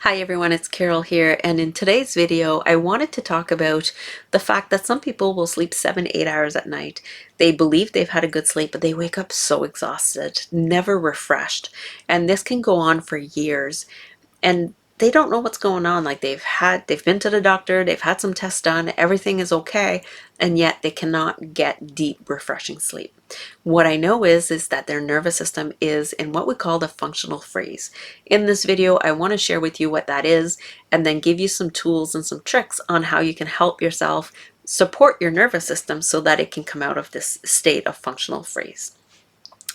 Hi everyone, it's Carol here, and in today's video I wanted to talk about the fact that some people will sleep 7-8 hours at night. They believe they've had a good sleep, but they wake up so exhausted, never refreshed, and this can go on for years. And they don't know what's going on. Like they've been to the doctor, they've had some tests done, everything is okay, and yet they cannot get deep, refreshing sleep. What I know is that their nervous system is in what we call the functional freeze. In this video, I want to share with you what that is and then give you some tools and some tricks on how you can help yourself support your nervous system so that it can come out of this state of functional freeze.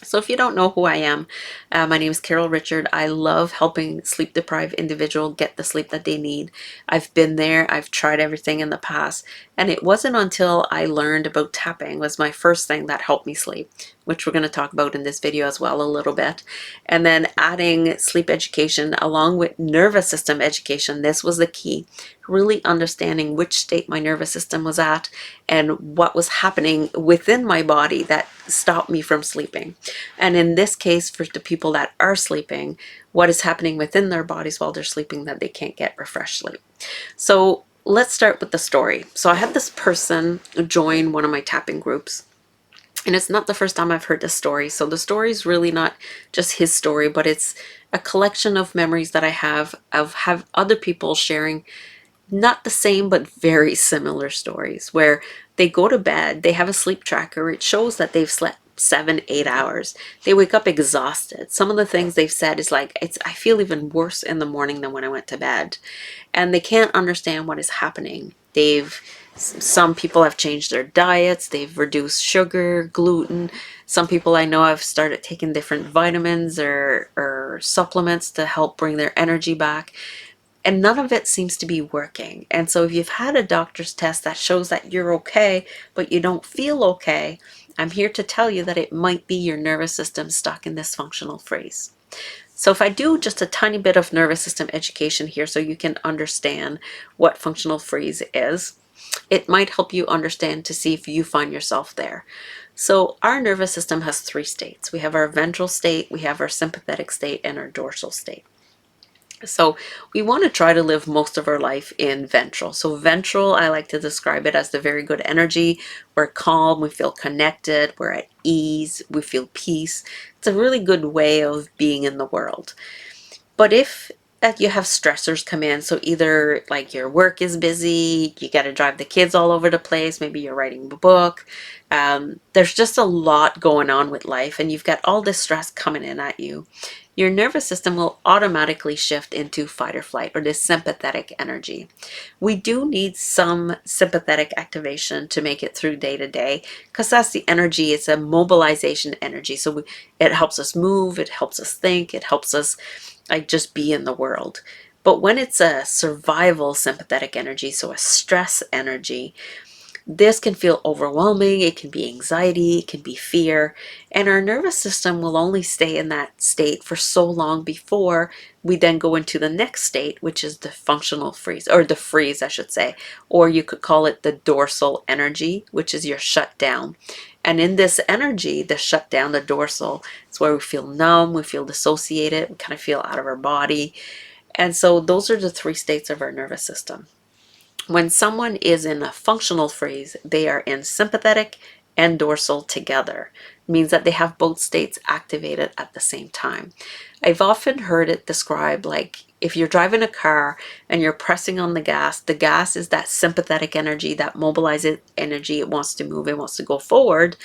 So if you don't know who I am, my name is Carol Richard. I love helping sleep-deprived individuals get the sleep that they need. I've been there. I've tried everything in the past. And it wasn't until I learned about tapping was my first thing that helped me sleep, which we're going to talk about in this video as well a little bit. And then adding sleep education along with nervous system education, this was the key. Really understanding which state my nervous system was at and what was happening within my body that stopped me from sleeping. And in this case, for the people that are sleeping, what is happening within their bodies while they're sleeping that they can't get refreshed sleep. So let's start with the story. So I had this person join one of my tapping groups. And it's not the first time I've heard this story. So the story is really not just his story, but it's a collection of memories that I have other people sharing not the same, but very similar stories where they go to bed, they have a sleep tracker. It shows that they've slept 7-8 hours. They wake up exhausted. Some of the things they've said is like, I feel even worse in the morning than when I went to bed. And they can't understand what is happening. Some people have changed their diets. They've reduced sugar, gluten. Some people I know have started taking different vitamins or supplements to help bring their energy back. And none of it seems to be working. And so if you've had a doctor's test that shows that you're okay, but you don't feel okay, I'm here to tell you that it might be your nervous system stuck in this functional freeze. So if I do just a tiny bit of nervous system education here so you can understand what functional freeze is, it might help you understand to see if you find yourself there. So our nervous system has three states. We have our ventral state, we have our sympathetic state, and our dorsal state. So we want to try to live most of our life in ventral. So ventral, I like to describe it as the very good energy. We're calm, we feel connected, we're at ease, we feel peace. It's a really good way of being in the world. But if you have stressors come in, so either like your work is busy, you got to drive the kids all over the place, maybe you're writing a book, there's just a lot going on with life and you've got all this stress coming in at you, your nervous system will automatically shift into fight or flight, or this sympathetic energy. We do need some sympathetic activation to make it through day to day, because that's the energy. It's a mobilization energy. So it helps us move, it helps us think, it helps us like just be in the world. But when it's a survival sympathetic energy, so a stress energy, this can feel overwhelming, it can be anxiety, it can be fear, and our nervous system will only stay in that state for so long before we then go into the next state, which is the functional freeze, or the freeze, I should say, or you could call it the dorsal energy, which is your shutdown. And in this energy, the shutdown, the dorsal, it's where we feel numb, we feel dissociated, we kind of feel out of our body. And so those are the three states of our nervous system. When someone is in a functional freeze, they are in sympathetic and dorsal together. It means that they have both states activated at the same time. I've often heard it described like if you're driving a car and you're pressing on the gas is that sympathetic energy, that mobilized energy. It wants to move, it wants to go forward.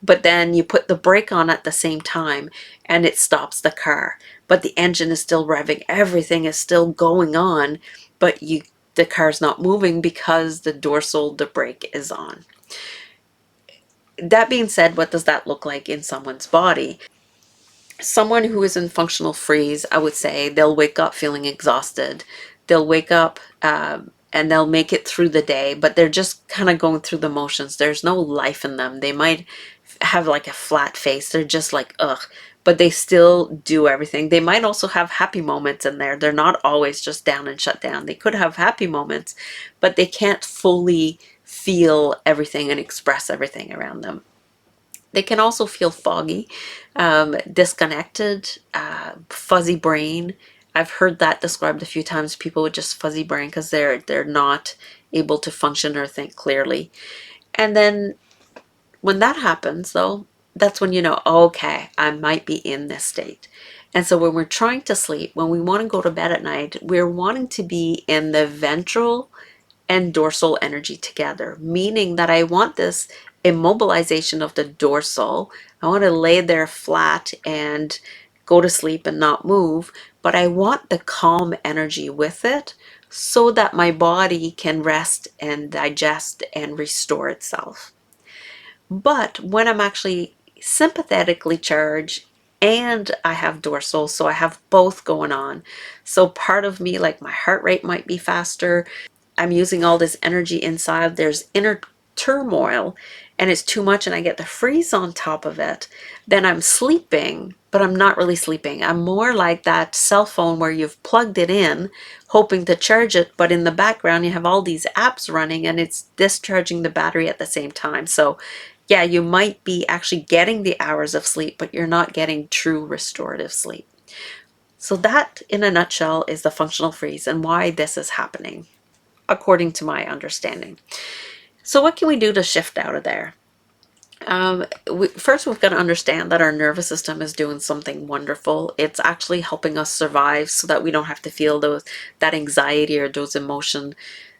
But then you put the brake on at the same time and it stops the car. But the engine is still revving, everything is still going on, but the car's not moving because the brake is on. That being said, what does that look like in someone's body? Someone who is in functional freeze, I would say they'll wake up feeling exhausted. They'll wake up and they'll make it through the day, but they're just kind of going through the motions. There's no life in them. They might have like a flat face. They're just like, ugh, but they still do everything. They might also have happy moments in there. They're not always just down and shut down. They could have happy moments, but they can't fully feel everything and express everything around them. They can also feel foggy, disconnected, fuzzy brain, I've heard that described a few times, people with just fuzzy brain because they're not able to function or think clearly. And then when that happens, though, that's when you know, okay, I might be in this state. And so when we're trying to sleep, when we want to go to bed at night, we're wanting to be in the ventral and dorsal energy together, meaning that I want this immobilization of the dorsal. I want to lay there flat and go to sleep and not move, but I want the calm energy with it so that my body can rest and digest and restore itself. But when I'm actually sympathetically charged and I have dorsal, so I have both going on. So part of me, like my heart rate might be faster, I'm using all this energy inside, there's inner turmoil, and it's too much and I get the freeze on top of it, then I'm sleeping, but I'm not really sleeping. I'm more like that cell phone where you've plugged it in, hoping to charge it, but in the background you have all these apps running and it's discharging the battery at the same time. So yeah, you might be actually getting the hours of sleep, but you're not getting true restorative sleep. So that, in a nutshell, is the functional freeze and why this is happening, according to my understanding. So what can we do to shift out of there? First, we've got to understand that our nervous system is doing something wonderful. It's actually helping us survive so that we don't have to feel that anxiety or those emotions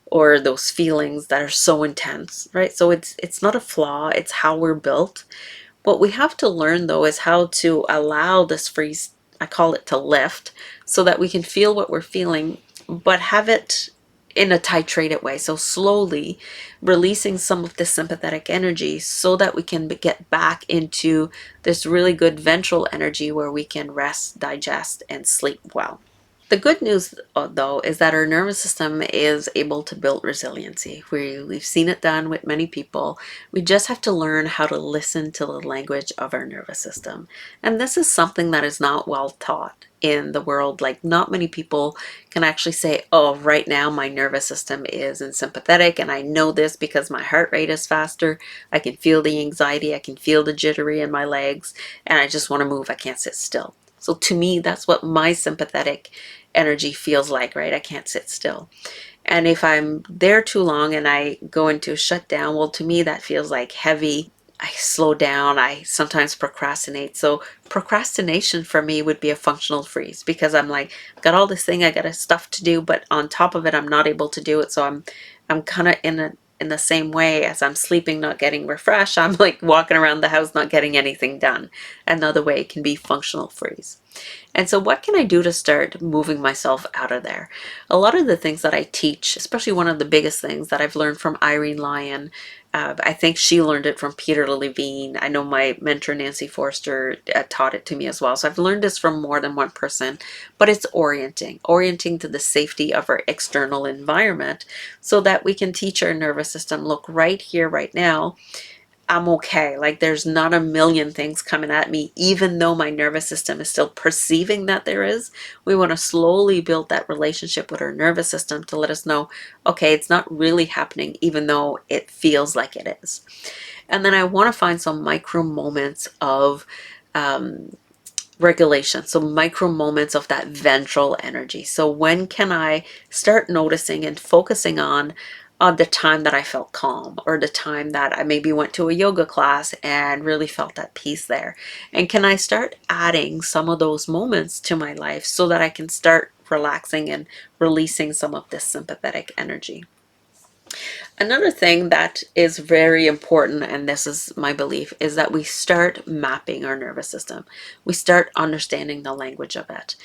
or those feelings that are so intense, right? So it's not a flaw, it's how we're built. What we have to learn, though, is how to allow this freeze, I call it, to lift, so that we can feel what we're feeling, but have it in a titrated way. So slowly releasing some of this sympathetic energy so that we can get back into this really good ventral energy where we can rest, digest, and sleep well. The good news, though, is that our nervous system is able to build resiliency. We've seen it done with many people. We just have to learn how to listen to the language of our nervous system. And this is something that is not well taught in the world. Like, not many people can actually say, oh, right now my nervous system is in sympathetic, and I know this because my heart rate is faster. I can feel the anxiety, I can feel the jittery in my legs, and I just want to move. I can't sit still. So to me, that's what my sympathetic energy feels like, right? I can't sit still. And if I'm there too long and I go into a shutdown, well, to me, that feels like heavy. I slow down. I sometimes procrastinate. So procrastination for me would be a functional freeze because I'm like, I've got all this thing, I got stuff to do, but on top of it, I'm not able to do it. So I'm kind of in the same way as I'm sleeping, not getting refreshed. I'm like walking around the house, not getting anything done. Another way can be functional freeze. And so what can I do to start moving myself out of there? A lot of the things that I teach, especially one of the biggest things that I've learned from Irene Lyon, I think she learned it from Peter Levine. I know my mentor, Nancy Forster, taught it to me as well. So I've learned this from more than one person, but it's orienting to the safety of our external environment so that we can teach our nervous system, look, right here, right now, I'm okay. Like, there's not a million things coming at me, even though my nervous system is still perceiving that there is. We want to slowly build that relationship with our nervous system to let us know, okay, it's not really happening, even though it feels like it is. And then I want to find some micro moments of regulation. So micro moments of that ventral energy. So when can I start noticing and focusing on the time that I felt calm, or the time that I maybe went to a yoga class and really felt that peace there? And can I start adding some of those moments to my life so that I can start relaxing and releasing some of this sympathetic energy? Another thing that is very important, and this is my belief, is that we start mapping our nervous system. We start understanding the language of it.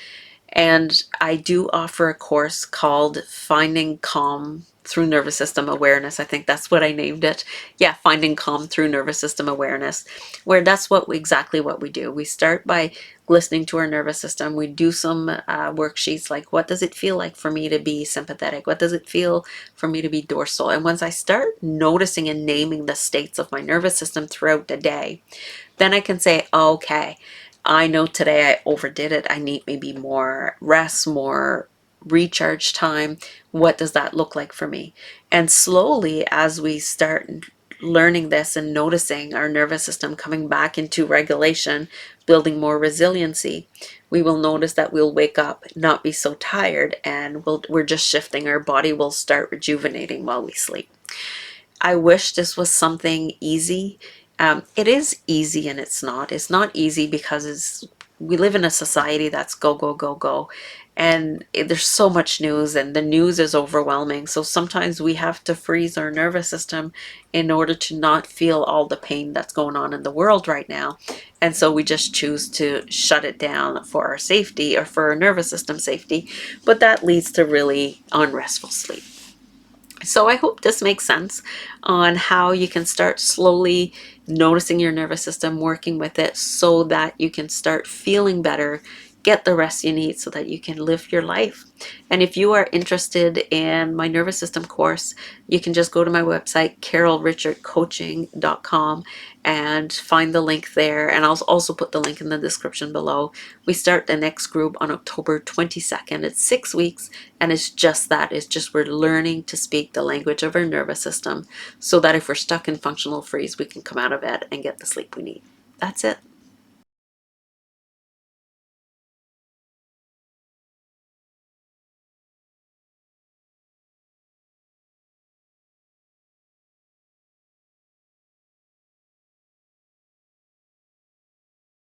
And I do offer a course called Finding Calm Through Nervous System Awareness. I think that's what I named it. Yeah, Finding Calm Through Nervous System Awareness, where that's exactly what we do. We start by listening to our nervous system. We do some worksheets like, what does it feel like for me to be sympathetic? What does it feel for me to be dorsal? And once I start noticing and naming the states of my nervous system throughout the day, then I can say, oh, okay, I know today I overdid it. I need maybe more rest, more recharge time. What does that look like for me? And slowly, as we start learning this and noticing our nervous system coming back into regulation, building more resiliency, we will notice that we'll wake up, not be so tired, and we're just shifting. Our body will start rejuvenating while we sleep. I wish this was something easy. It is easy and it's not. It's not easy because we live in a society that's go, go, go, go. And there's so much news and the news is overwhelming. So sometimes we have to freeze our nervous system in order to not feel all the pain that's going on in the world right now. And so we just choose to shut it down for our safety or for our nervous system safety. But that leads to really unrestful sleep. So I hope this makes sense on how you can start slowly noticing your nervous system, working with it so that you can start feeling better, get the rest you need so that you can live your life. And if you are interested in my nervous system course, you can just go to my website, carolrichardcoaching.com, and find the link there. And I'll also put the link in the description below. We start the next group on October 22nd. It's 6 weeks, and it's just that. It's just we're learning to speak the language of our nervous system so that if we're stuck in functional freeze, we can come out of it and get the sleep we need. That's it.